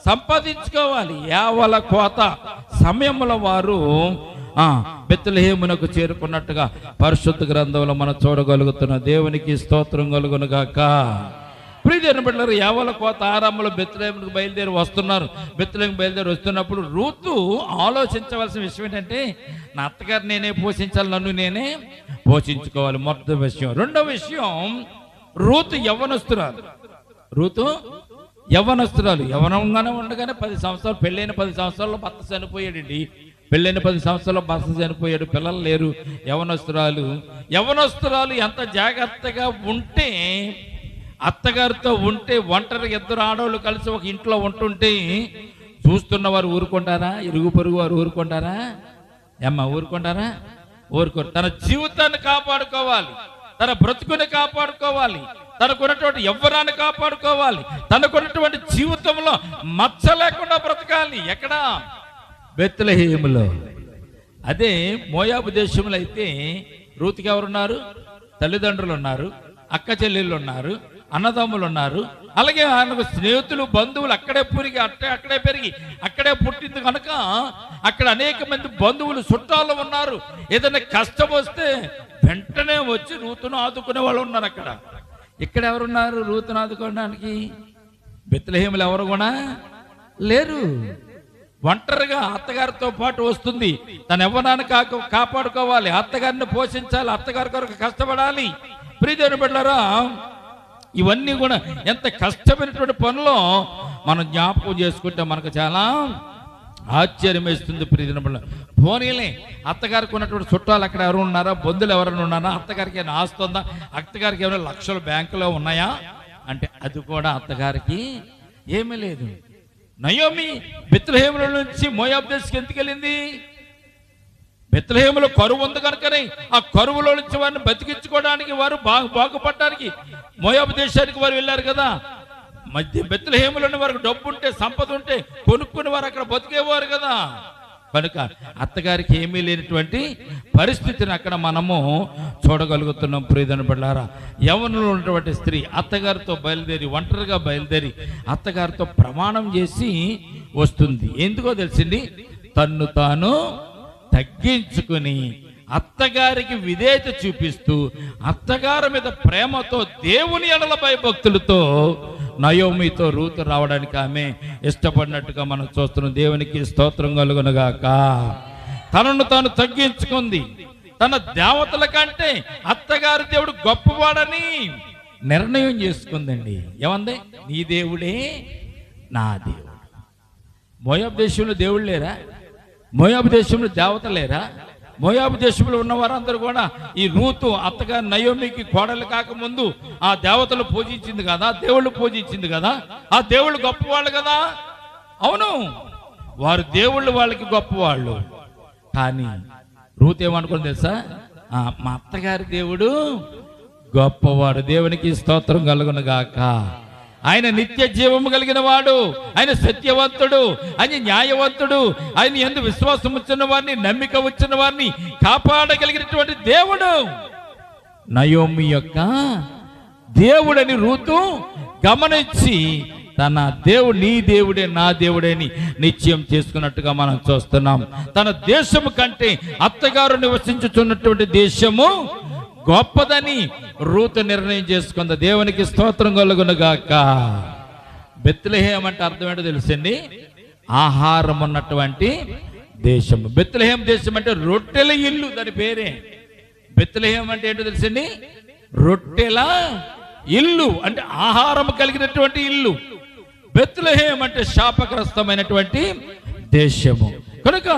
సంపాదించుకోవాలి. యావల కోత సమయంలో వారు బెత్లెహేమునకు చేరుకున్నట్టుగా పరిశుద్ధ గ్రంథంలో మనం చూడగలుగుతున్న. దేవునికి స్తోత్రం కలుగునుగాక. ప్రియమైన బిడ్డలారా, యావల కోత ఆరంభంలో బెత్లెహేమునకు బయలుదేరి వస్తున్నారు. బెత్లెహేము బయలుదేరి వస్తున్నప్పుడు రూతు ఆలోచించవలసిన విషయం ఏంటంటే, నా అత్తగారు నేనే పోషించాలి, నన్ను నేనే పోషించుకోవాలి. మొదటి విషయం. రెండవ విషయం, రూతు యవ్వనస్తురాలు. యవ్వనంగానే ఉండగానే 10 సంవత్సరాలు, పెళ్ళైన 10 సంవత్సరాల్లో భర్త చనిపోయాడండి. పెళ్ళైన 10 సంవత్సరాల్లో భర్త చనిపోయాడు, పిల్లలు లేరు. యవ్వనస్తురాలు ఎంత జాగ్రత్తగా ఉంటే, అత్తగారితో ఉంటే, ఒంటరి ఇద్దరు ఆడవాళ్ళు కలిసి ఒక ఇంట్లో ఉంటుంటే చూస్తున్న వారు ఊరుకుంటారా? ఇరుగు పొరుగు వారు ఊరుకుంటారా? ఊరుకుంటారా? ఊరుకోరు. తన జీవితాన్ని కాపాడుకోవాలి, తన బ్రతుకుని కాపాడుకోవాలి, తనకున్నటువంటి యవ్వనాన్ని కాపాడుకోవాలి, తనకున్నటువంటి జీవితంలో మచ్చ లేకుండా బ్రతకాలి. ఎక్కడ? బెత్లెహేములో. అదే మోయాబు దేశంలో అయితే రూతుకి ఎవరున్నారు? తల్లిదండ్రులు ఉన్నారు, అక్క చెల్లెళ్ళు ఉన్నారు, అన్నదమ్ములు ఉన్నారు, అలాగే ఆయనకు స్నేహితులు, బంధువులు అక్కడే అక్కడే పెరిగి అక్కడే పుట్టింది కనుక అక్కడ అనేక మంది బంధువులు, చుట్టాలు ఉన్నారు. ఏదైనా కష్టం వస్తే వెంటనే వచ్చి రూతును ఆదుకునే వాళ్ళు ఉన్నారు. ఇక్కడ ఎవరున్నారు రూతును ఆదుకోవడానికి? బెత్లెహేములు ఎవరు కూడా లేరు. ఒంటరిగా అత్తగారితో పాటు వస్తుంది. తన యవ్వనాన్ని కాపాడుకోవాలి, అత్తగారిని పోషించాలి, అత్తగారి కొరకు కష్టపడాలి. ప్రియదేవుని బిడ్డలారా, ఇవన్నీ కూడా ఎంత కష్టమైనటువంటి పనులు మనం జ్ఞాపకం చేసుకుంటే మనకు చాలా ఆశ్చర్యం వేస్తుంది. ప్రియదేవుని బిడ్డలారా, పోనీలే అత్తగారికి ఉన్నటువంటి చుట్టాలు అక్కడ ఎవరు ఉన్నారా, బంధువులు ఎవరైనా ఉన్నారా, అత్తగారికి ఏమైనా ఆస్తి ఉందా, అత్తగారికి ఏమైనా లక్షలు బ్యాంకులో ఉన్నాయా అంటే అది కూడా అత్తగారికి ఏమీ లేదు. నయోమి బెత్లెహేముల నుంచి మోయాబు దేశానికి ఎందుకు వెళ్ళింది? బెత్లెహేములో కరువు ఉంది కనుకనే ఆ కరువులో నుంచి వారిని బతికించుకోవడానికి, వారు బాగుపడడానికి మోయాబు దేశానికి వారు వెళ్ళారు కదా. మధ్య బెత్లెహేములోని వారికి డబ్బు ఉంటే, సంపద ఉంటే కొనుక్కుని వారు అక్కడ బతికేవారు కదా. కనుక అత్తగారికి ఏమీ లేనటువంటి పరిస్థితిని అక్కడ మనము చూడగలుగుతున్నాం. ప్రియదేవుని బిడ్డలారా, యవ్వనంలో ఉన్నటువంటి స్త్రీ అత్తగారితో బయలుదేరి, ఒంటరిగా బయలుదేరి అత్తగారితో ప్రమాణం చేసి వస్తుంది. ఎందుకో తెలిసింది, తన్ను తాను తగ్గించుకుని అత్తగారికి విధేయత చూపిస్తూ అత్తగారి మీద ప్రేమతో, దేవుని ఎడల భయభక్తులతో నయోమితో రూతు రావడానికి ఆమె ఇష్టపడినట్టుగా మనం చూస్తున్నాం. దేవునికి స్తోత్రం కలుగునుగాక. తనను తాను తగ్గించుకుంది. తన దేవతల కంటే అత్తగారి దేవుడు గొప్పవాడని నిర్ణయం చేసుకుందండి. ఏమంది? నీ దేవుడే నా దేవుడు. మోయాబు దేశంలో దేవుడు లేరా? మోయాబు దేశంలో దేవత లేరా? మోయాబు దేశంలో ఉన్న వారందరూ కూడా ఈ రూతు అత్తగారు నయోమికి కోడలు కాకముందు ఆ దేవతలు పూజించింది కదా, దేవుళ్ళు పూజించింది కదా, ఆ దేవుళ్ళు గొప్పవాళ్ళు కదా. అవును, వారు దేవుళ్ళు వాళ్ళకి గొప్పవాళ్ళు. కానీ రూతు ఏమనుకుంది తెలుసా? మా అత్తగారి దేవుడు గొప్పవాడు. దేవునికి స్తోత్రం కలుగునుగాక. ఆయన నిత్య జీవము కలిగిన వాడు, ఆయన సత్యవంతుడు, ఆయన న్యాయవంతుడు, ఆయన యందు విశ్వాసం వచ్చిన వారిని, నమ్మిక వచ్చిన వారిని కాపాడగలిగినటువంటి దేవుడు. నయోమి యొక్క దేవుడని రూతు గమనించి తన దేవుడు, నీ దేవుడే నా దేవుడేని నిశ్చయం చేసుకున్నట్టుగా మనం చూస్తున్నాం. తన దేశము కంటే అత్తగారు నివసించుతున్నటువంటి దేశము గొప్పదని రూతు నిర్ణయం చేసుకుంది. దేవునికి స్తోత్రం కలుగునుగాక. బెత్లెహేం అంటే అర్థం ఏంటో తెలుసండి? ఆహారం ఉన్నటువంటి దేశం. బెత్లెహేం దేశం అంటే రొట్టెల ఇల్లు, దాని పేరే. బెత్లెహేం అంటే ఏంటో తెలుసండి? రొట్టెల ఇల్లు అంటే ఆహారం కలిగినటువంటి ఇల్లు. బెత్లెహేం అంటే శాపగ్రస్తమైనటువంటి దేశము. కనుక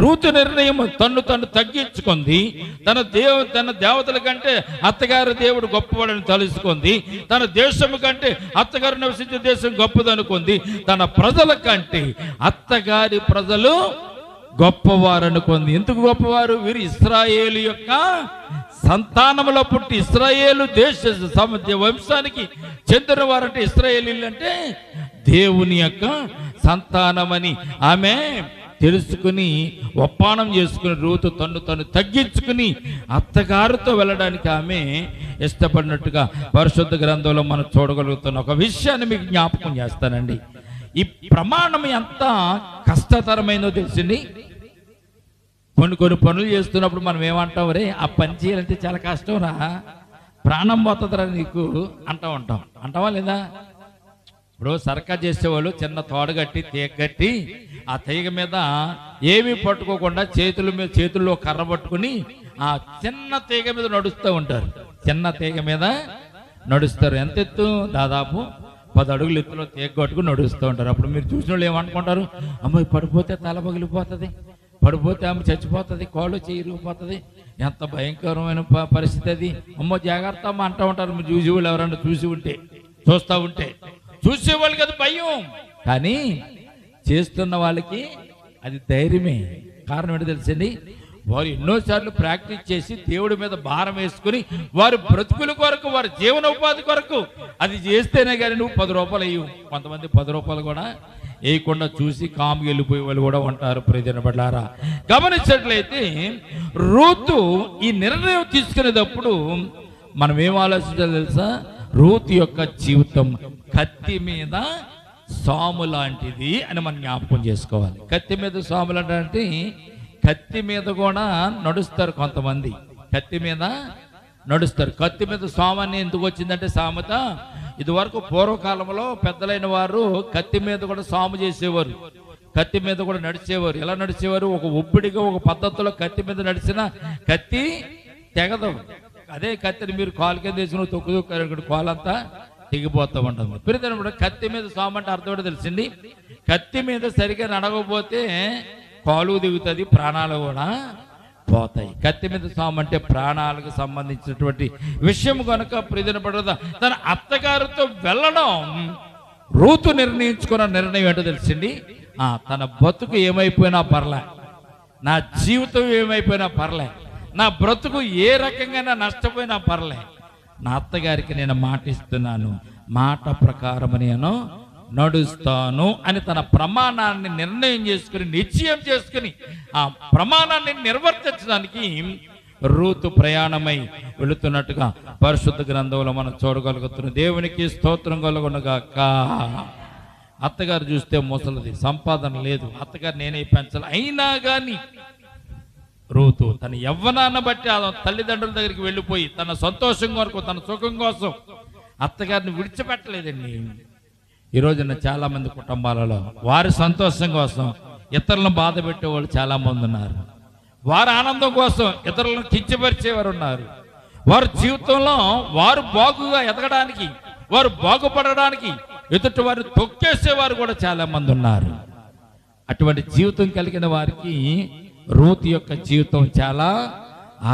రూతు నిర్ణయం తన్ను తగ్గించుకుంది. తన దేవతల కంటే అత్తగారి దేవుడు గొప్పవాడని తలుసుకుంది. తన దేశము కంటే అత్తగారు నివసించే దేశం గొప్పదనుకుంది. తన ప్రజల కంటే అత్తగారి ప్రజలు గొప్పవారు అనుకుంది. ఎందుకు గొప్పవారు? వీరు ఇశ్రాయేలు యొక్క సంతానములో పుట్టి ఇశ్రాయేలు దేశ వంశానికి చెందిన వారంటే ఇశ్రాయేలీలు అంటే దేవుని యొక్క సంతానమని ఆమె తెలుసుకుని ఒప్పానం చేసుకుని రూతు తను తగ్గించుకుని అత్తగారితో వెళ్ళడానికి ఆమె ఇష్టపడినట్టుగా పరిశుద్ధ గ్రంథంలో మనం చూడగలుగుతున్న ఒక విషయాన్ని మీకు జ్ఞాపకం చేస్తానండి. ఈ ప్రమాణం ఎంత కష్టతరమైనదో తెలిసింది. కొన్ని పనులు చేస్తున్నప్పుడు మనం ఏమంటాం, రే ఆ పని చేయాలంటే చాలా కష్టం రా, ప్రాణం పోతుందిరా నీకు అంటావా లేదా? ఇప్పుడు సర్కస్ చేసేవాళ్ళు చిన్న తోడ కట్టి తీగ కట్టి ఆ తీగ మీద ఏమీ పట్టుకోకుండా చేతుల్లో కర్ర పట్టుకుని ఆ చిన్న తీగ మీద నడుస్తూ ఉంటారు. చిన్న తీగ మీద నడుస్తారు. ఎంత ఎత్తు? దాదాపు 10 అడుగులు ఎత్తులో తీగ కట్టుకుని నడుస్తూ ఉంటారు. అప్పుడు మీరు చూసిన వాళ్ళు ఏమనుకుంటారు? అమ్మాయి పడిపోతే తల పగిలిపోతుంది, పడిపోతే ఆమె చచ్చిపోతుంది, కాళ్ళు చేయిరిగిపోతుంది, ఎంత భయంకరమైన పరిస్థితి అది, అమ్మో జాగ్రత్త అమ్మ అంటూ ఉంటారు. మీరు చూసి వాళ్ళు ఎవరన్నా చూస్తూ ఉంటే చూసేవాళ్ళకి అది భయం, కానీ చేస్తున్న వాళ్ళకి అది ధైర్యమే. కారణం ఏంటో తెలుసండి? వారు ఎన్నోసార్లు ప్రాక్టీస్ చేసి దేవుడి మీద భారం వేసుకుని వారి బ్రతుకుల కొరకు, వారి జీవనోపాధి కొరకు అది చేస్తేనే కానీ నువ్వు 10 రూపాయలు వేయవు. కొంతమంది 10 రూపాయలు కూడా వేయకుండా చూసి కాముకి వెళ్ళిపోయే వాళ్ళు కూడా ఉంటారు. ప్రియమైన బిడ్డలారా, గమనించినట్లయితే రూతు ఈ నిర్ణయం తీసుకునేటప్పుడు మనం ఏం ఆలోచించాలి తెలుసా? రూతు యొక్క జీవితం కత్తి మీద సాము లాంటిది అని మనం జ్ఞాపకం చేసుకోవాలి. కత్తి మీద సాములు అంటే కత్తి మీద కూడా నడుస్తారు కొంతమంది, కత్తి మీద నడుస్తారు. కత్తి మీద సామాన్ని ఎందుకు వచ్చిందంటే సామెత, ఇదివరకు పూర్వకాలంలో పెద్దలైన వారు కత్తి మీద కూడా సాము చేసేవారు, కత్తి మీద కూడా నడిచేవారు. ఎలా నడిచేవారు? ఒక ఒబ్బిడిగా ఒక పద్ధతిలో కత్తి మీద నడిచిన కత్తి తెగదు. అదే కత్తిని మీరు కాలు కింద వేసుకుని తొక్కు కాలంతా తెగిపోతూ ఉంటుంది. పిరితనప్పుడు కత్తి మీద సాము అంటే అర్థం ఏంటో తెలిసింది. కత్తి మీద సరిగా నడవకపోతే కాలు దిగుతుంది, ప్రాణాలు కూడా పోతాయి. కత్తి మీద సాము అంటే ప్రాణాలకు సంబంధించినటువంటి విషయం కనుక ప్రియమైన పడదా తన అత్తగారితో వెళ్ళడం రూతు నిర్ణయించుకున్న నిర్ణయం ఏంటో తెలిసింది. తన బతుకు ఏమైపోయినా పర్లే, నా జీవితం ఏమైపోయినా పర్లే, నా బ్రతుకు ఏ రకంగా నష్టపోయినా పర్లే, నా అత్తగారికి నేను మాట ఇస్తున్నాను, మాట ప్రకారం నేను నడుస్తాను అని తన ప్రమాణాన్ని నిర్ణయం చేసుకుని, నిశ్చయం చేసుకుని ఆ ప్రమాణాన్ని నిర్వర్తించడానికి రూతు ప్రయాణమై వెళుతున్నట్టుగా పరిశుద్ధ గ్రంథంలో మనం చూడగలుగుతున్నాం. దేవునికి స్తోత్రం కలుగునుగాక. అత్తగారు చూస్తే ముసలిది, సంపాదన లేదు, అత్తగారు నేనే పెంచాలి. అయినా కానీ రూతు తన యవ్వనాన్ని బట్టి ఆ తల్లిదండ్రుల దగ్గరికి వెళ్ళిపోయి తన సంతోషం కొరకు, తన సుఖం కోసం అత్తగారిని విడిచిపెట్టలేదండి. ఈ రోజున చాలా మంది కుటుంబాలలో వారి సంతోషం కోసం ఇతరులను బాధ పెట్టేవాళ్ళు చాలా మంది ఉన్నారు. వారి ఆనందం కోసం ఇతరులను కించపరిచేవారు ఉన్నారు. వారి జీవితంలో వారు బాగుగా ఎదగడానికి, వారు బాగుపడడానికి ఎదుటి వారు తొక్కేసేవారు కూడా చాలా మంది ఉన్నారు. అటువంటి జీవితం కలిగిన వారికి రూతు యొక్క జీవితం చాలా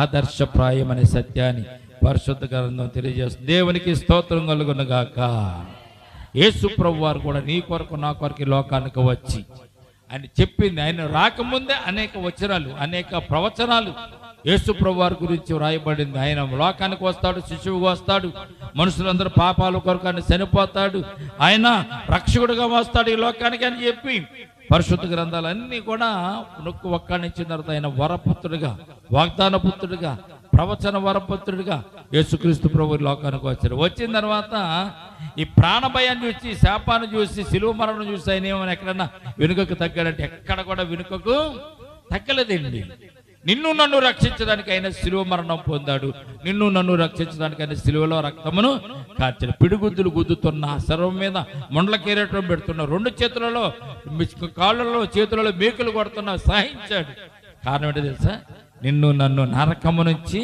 ఆదర్శప్రాయమనే సత్యాన్ని పరిశుద్ధ గ్రంథం తెలియజేస్తుంది. దేవునికి స్తోత్రం కలుగునుగాక. యేసు ప్రభు వారు కూడా నీ కొరకు నా కొరకు లోకానికి వచ్చి ఆయన చెప్పింది, ఆయన రాకముందే అనేక వచనాలు, అనేక ప్రవచనాలు యేసు ప్రభు వారి గురించి వ్రాయబడింది. ఆయన లోకానికి వస్తాడు, శిశువుగా వస్తాడు, మనుషులందరూ పాపాల కొరకు ఆయన చనిపోతాడు, ఆయన రక్షకుడుగా వస్తాడు ఈ లోకానికి అని చెప్పి పరిశుద్ధ గ్రంథాలన్నీ కూడా నొక్కు ఒక్కడించిన తర్వాత ఆయన వరపుత్రుడిగా, వాగ్దాన పుత్రుడిగా, ప్రవచన వరపుత్రుడిగా యేసుక్రీస్తు ప్రభు లోకానికి వచ్చారు. వచ్చిన తర్వాత ఈ ప్రాణభయాన్ని చూసి, శాపాన్ని చూసి, శిలువ మరణం చూసి ఆయన ఏమైనా ఎక్కడన్నా వెనుకకు తగ్గాడంటే ఎక్కడ కూడా వెనుకకు తగ్గలేదండి. నిన్ను నన్ను రక్షించడానికి ఆయన శిలువ మరణం పొందాడు, నిన్ను నన్ను రక్షించడానికి ఆయన శిలువలో రక్తమును కార్చాడు. పిడిగుద్దులు గుద్దుతున్న, శర్వం మీద మొండల కిరీటం పెడుతున్న, 2 చేతులలో కాళ్ళలో చేతులలో మేకులు కొడుతున్న సహించాడు. కారణం ఏంటో తెలుసా? నిన్ను నన్ను నరకము నుంచి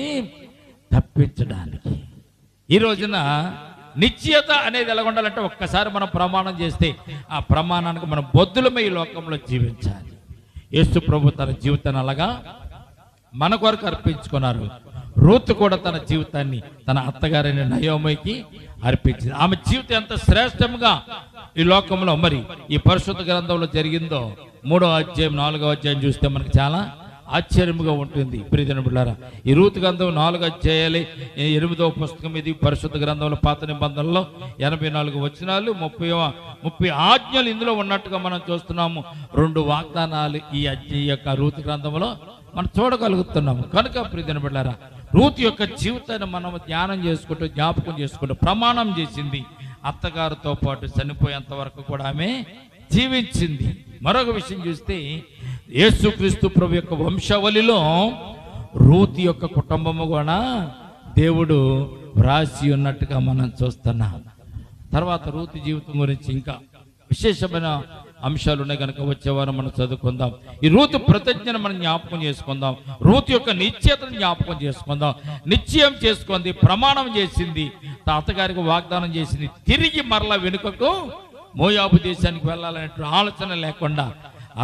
తప్పించడానికి. ఈ రోజున నిశ్చయత అనేది ఎలా ఉండాలంటే ఒక్కసారి మనం ప్రమాణం చేస్తే ఆ ప్రమాణానికి మనం బొద్దులమై ఈ లోకంలో జీవించాలి. యేసు ప్రభు తన జీవితాన్ని అలాగా మన కొరకు అర్పించుకున్నారు. రూతు కూడా తన జీవితాన్ని తన అత్తగారైన నయోమికి అర్పించింది. ఆమె జీవితం ఎంత శ్రేష్టంగా ఈ లోకంలో మరి ఈ పరిశుద్ధ గ్రంథంలో జరిగిందో 3వ అధ్యాయం 4వ అధ్యాయం చూస్తే మనకు చాలా ఆశ్చర్యముగా ఉంటుంది. ప్రియమైన బిడ్డలారా, ఈ రూతు గ్రంథం 4 అధ్యాయాలు, 8వ పుస్తకం ఇది. పరిశుద్ధ గ్రంథంలో పాత నిబంధనలో 84 వచనాలు, 30 ఆజ్ఞలు ఇందులో ఉన్నట్టుగా మనం చూస్తున్నాము. 2 వాగ్దానాలు ఈ యొక్క రూతు గ్రంథంలో మనం చూడగలుగుతున్నాము. కనుక ప్రియమైన బిడ్డలారా, రూతు యొక్క జీవితాన్ని మనం ధ్యానం చేసుకుంటూ, జ్ఞాపకం చేసుకుంటూ ప్రమాణం చేసింది. అత్తగారితో పాటు చనిపోయేంత వరకు కూడా ఆమె జీవించింది. మరొక విషయం చూస్తే యేసుక్రీస్తు ప్రభు యొక్క వంశావళిలో రూతు యొక్క కుటుంబము కూడా దేవుడు వ్రాసి ఉన్నట్టుగా మనం చూస్తున్నాం. తర్వాత రూతు జీవితం గురించి ఇంకా విశేషమైన అంశాలు ఉన్నాయి కనుక వచ్చేవారు మనం చదువుకుందాం. ఈ రూతు ప్రతిజ్ఞను మనం జ్ఞాపకం చేసుకుందాం. రూతు యొక్క నిశ్చయతను జ్ఞాపకం చేసుకుందాం. నిశ్చయం చేసుకుంది, ప్రమాణం చేసింది, తాతగారికి వాగ్దానం చేసింది. తిరిగి మరలా వెనుకకు మోయాబు దేశానికి వెళ్ళాలనే ఆలోచన లేకుండా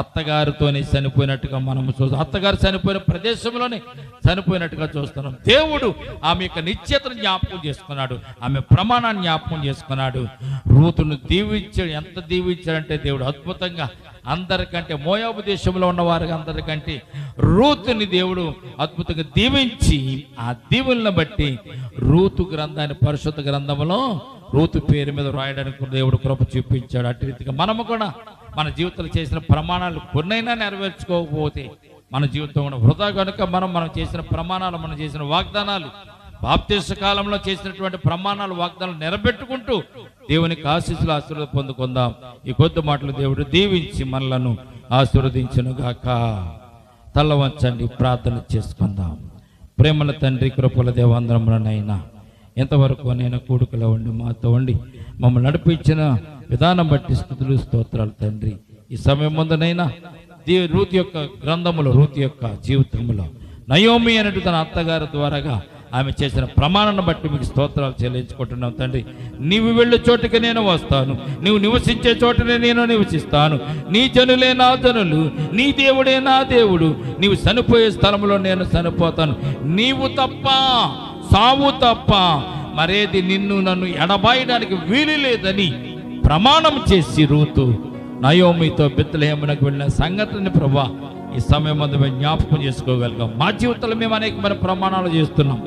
అత్తగారితోనే చనిపోయినట్టుగా మనం చూస్తాం. అత్తగారు చనిపోయిన ప్రదేశంలోనే చనిపోయినట్టుగా చూస్తున్నాం. దేవుడు ఆమె యొక్క నిశ్చయతను జ్ఞాపకం చేసుకున్నాడు, ఆమె ప్రమాణాన్ని జ్ఞాపకం చేసుకున్నాడు. రూతును దీవించాడు. ఎంత దీవించాడంటే దేవుడు అద్భుతంగా అందరికంటే మోయాబు దేశంలో ఉన్న వారికి అందరికంటే రూతుని దేవుడు అద్భుతంగా దీవించి, ఆ దీవులను బట్టి రూతు గ్రంథాన్ని పరిశుద్ధ గ్రంథంలో రూతు పేరు మీద రాయడానికి దేవుడు కృప చూపించాడు. అటు రీతిగా మనము కూడా మన జీవితంలో చేసిన ప్రమాణాలు కొన్నైనా నెరవేర్చుకోకపోతే మన జీవితం కూడా వృధా. కనుక మనం చేసిన ప్రమాణాలు, మనం చేసిన వాగ్దానాలు, బాప్తిస్మ కాలంలో చేసినటువంటి ప్రమాణాలు, వాగ్దానాలు నిలబెట్టుకుంటూ దేవునికి ఆశీస్సులు ఆశీర్వాదం పొందుకుందాం. ఈ కొద్ది మాటలు దేవుడు దీవించి మనలను ఆశీర్వదించును గాక. తల వంచండి, ప్రార్థన చేసుకుందాం. ప్రేమల తండ్రి, కృపల దేవాంధ్రములనైనా ఎంతవరకు నేను కూడుకలో ఉండి మాతో ఉండి మమ్మల్ని నడిపించిన విధానం బట్టి స్తుతులు స్తోత్రాలు తండ్రి. ఈ సమయం ముందునైనా రూతు యొక్క గ్రంథములో, రూతు యొక్క జీవితంలో నయోమి అనేటు తన అత్తగారి ద్వారాగా ఆమె చేసిన ప్రమాణాన్ని బట్టి మీకు స్తోత్రాలు చెల్లించుకుంటున్నాం తండ్రి. నీవు వెళ్ళే చోటుకి నేను వస్తాను, నీవు నివసించే చోటనే నేను నివసిస్తాను, నీ జనులే నా జనులు, నీ దేవుడే నా దేవుడు, నీవు చనిపోయే స్థలంలో నేను చనిపోతాను, నీవు తప్ప, సావు తప్ప మరేది నిన్ను నన్ను ఎడబాయడానికి వీలు లేదని ప్రమాణం చేసి రూతు నయోమితో బెత్లెహేమునకు వెళ్ళిన సంగతిని ప్రభా ఈ సమయం ముందు మేము జ్ఞాపకం చేసుకోగలిగాం. మా జీవితంలో మేము అనేకమైన ప్రమాణాలు చేస్తున్నాం,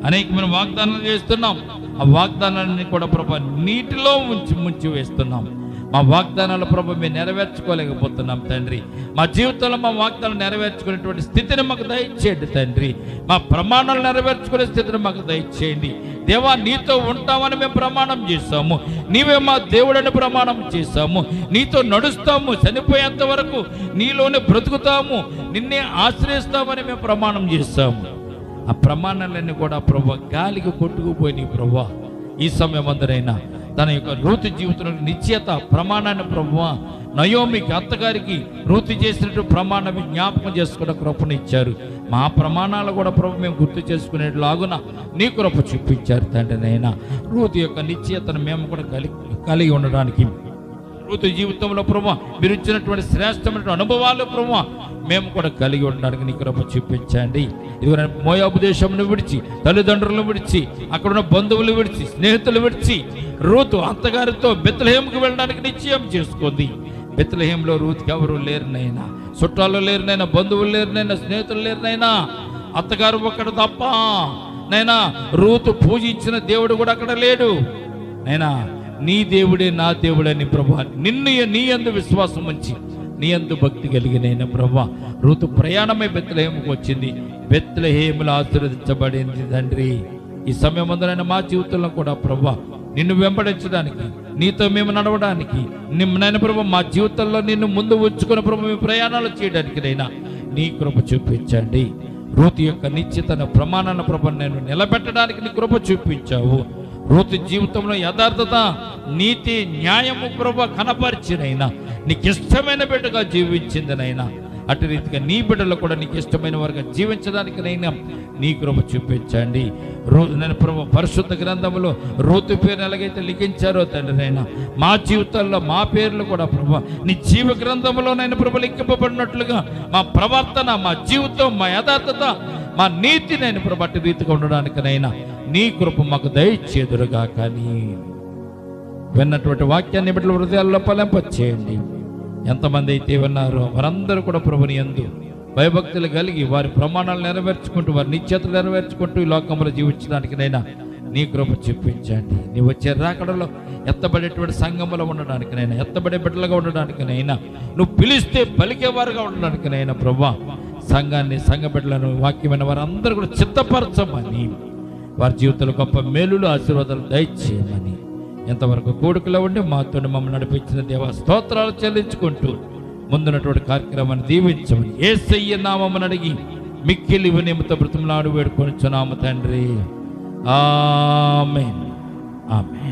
అనేకమైన వాగ్దానాలు చేస్తున్నాం. ఆ వాగ్దానాన్ని కూడా ప్రభా నీటిలో ముంచి వేస్తున్నాం. మా వాగ్దానాల ప్రభు మేము నెరవేర్చుకోలేకపోతున్నాం తండ్రి. మా జీవితంలో మా వాగ్దానాలు నెరవేర్చుకునేటువంటి స్థితిని మాకు దయచేయండి తండ్రి. మా ప్రమాణాలు నెరవేర్చుకునే స్థితిని మాకు దయచేయండి దేవా. నీతో ఉంటామని మేము ప్రమాణం చేస్తాము, నీవే మా దేవుడని ప్రమాణం చేస్తాము, నీతో నడుస్తాము, చనిపోయేంత వరకు నీలోనే బ్రతుకుతాము, నిన్నే ఆశ్రయిస్తామని మేము ప్రమాణం చేస్తాము. ఆ ప్రమాణాలన్నీ కూడా ప్రభు గాలికి కొట్టుకుపోయినాయి ప్రభు. ఈ సమయం అందరైనా తన యొక్క రూతు జీవితంలో నిశ్చయత ప్రమాణాన్ని ప్రభు నయోమికి అత్తగారికి రూతు చేసినట్టు ప్రమాణం జ్ఞాపకం చేసుకున్న కృపను ఇచ్చారు. మా ప్రమాణాలు కూడా ప్రభు మేము గుర్తు చేసుకునేలాగున నీ కృప చూపించారు తండ్రి. నైనా రూతు యొక్క నిశ్చయతను మేము కూడా కలిగి ఉండడానికి, రూతు జీవితంలో ప్రభు మీరు ఇచ్చినటువంటి శ్రేష్టమైన అనుభవాలు ప్రభు మేము కూడా కలిగి ఉండడానికి నీ కృప చూపించండి. ఇదిగో మోయాబు దేశంను విడిచి, తల్లిదండ్రులను విడిచి, అక్కడున్న బంధువులు విడిచి, స్నేహితులు విడిచి రూతు అత్తగారితో బెత్లెహేముకు వెళ్ళడానికి నిశ్చయం చేసుకుంది. బెత్లెహేంలో రూతుకి ఎవరు లేరునైనా, చుట్టాలు లేరునైనా, బంధువులు లేరునైనా, స్నేహితులు లేరునైనా, అత్తగారు ఒక్కడ తప్ప నైనా రూతు పూజించిన దేవుడు కూడా అక్కడ లేడు. నైనా నీ దేవుడే నా దేవుడని ప్రభా నిన్ను నీ యందు విశ్వాసం ఉంచి నీ యందు భక్తి కలిగినైనా ప్రభా రూతు ప్రయాణమై బెత్లెహేముకు వచ్చింది. బెత్లెహేములో ఆశీర్వదించబడింది తండ్రి. ఈ సమయం అందరైనా మా జీవితంలో కూడా ప్రభా నిన్ను వెంబడించడానికి, నీతో మేము నడవడానికి, నైనా ప్రభు మా జీవితంలో నిన్ను ముందు ఉంచుకున్న ప్రభు మేము ప్రయాణాలు చేయడానికి నైనా నీ కృప చూపించండి. రూతు యొక్క నిశ్చితన ప్రమాణాల ప్రభు నేను నిలబెట్టడానికి నీ కృప చూపించావు. రూతు జీవితంలో యథార్థత, నీతి, న్యాయము ప్రభు కనపరిచినైనా నీకు ఇష్టమైన బిడ్డగా జీవించిందినైనా అటు రీతిగా నీ బిడ్డలు కూడా నీకు ఇష్టమైన వారుగా జీవించడానికి నైనా నీ కృప చూపించండి. నేను ప్రభు పరిశుద్ధ గ్రంథంలో రూతు పేరు ఎలాగైతే లిఖించారో తండ్రి నైనా మా జీవితాల్లో మా పేర్లు కూడా ప్రభు నీ జీవ గ్రంథంలో నైనా ప్రభు లిఖింపబడినట్లుగా మా ప్రవర్తన, మా జీవితం, మా యథార్థత, మా నీతి నేను ప్రభు అటు రీతిగా ఉండడానికనైనా నీ కృప మాకు దయచేదురుగా. కానీ విన్నటువంటి వాక్యాన్ని బిడ్డల హృదయాల్లో ఫలింపచేయండి. ఎంతమంది అయితే విన్నారో వారందరూ కూడా ప్రభుని యందు భయభక్తులు కలిగి వారి ప్రమాణాలు నెరవేర్చుకుంటూ, వారి నిశ్చయతలు నెరవేర్చుకుంటూ ఈ లోకంలో జీవించడానికినైనా నీ కృప చూపించండి. నీ వచ్చే రాకడలో ఎత్తబడేటువంటి సంఘములో ఉండడానికినైనా, ఎత్తబడే బిడ్డలుగా ఉండడానికినైనా, నువ్వు పిలిస్తే పలికేవారుగా ఉండడానికినైనా ప్రభా సంఘాన్ని, సంఘ బిడ్డలను, వాక్యమైన వారందరూ కూడా చిత్తపరచమని, వారి జీవితంలో గొప్ప మేలులు, ఆశీర్వాదాలు దయచేయమని ఎంతవరకు కూడుకలో ఉండి మాతో మమ్మల్ని నడిపించిన దేవా స్తోత్రాలు చెల్లించుకుంటూ ముందున్నటువంటి కార్యక్రమాన్ని దీవించమని యేసయ్య నామమున అడిగి మిక్కిలి వినయముతో బ్రతిమలాడి వేడుకొనుచున్నాము తండ్రి. ఆమేన్, ఆమేన్.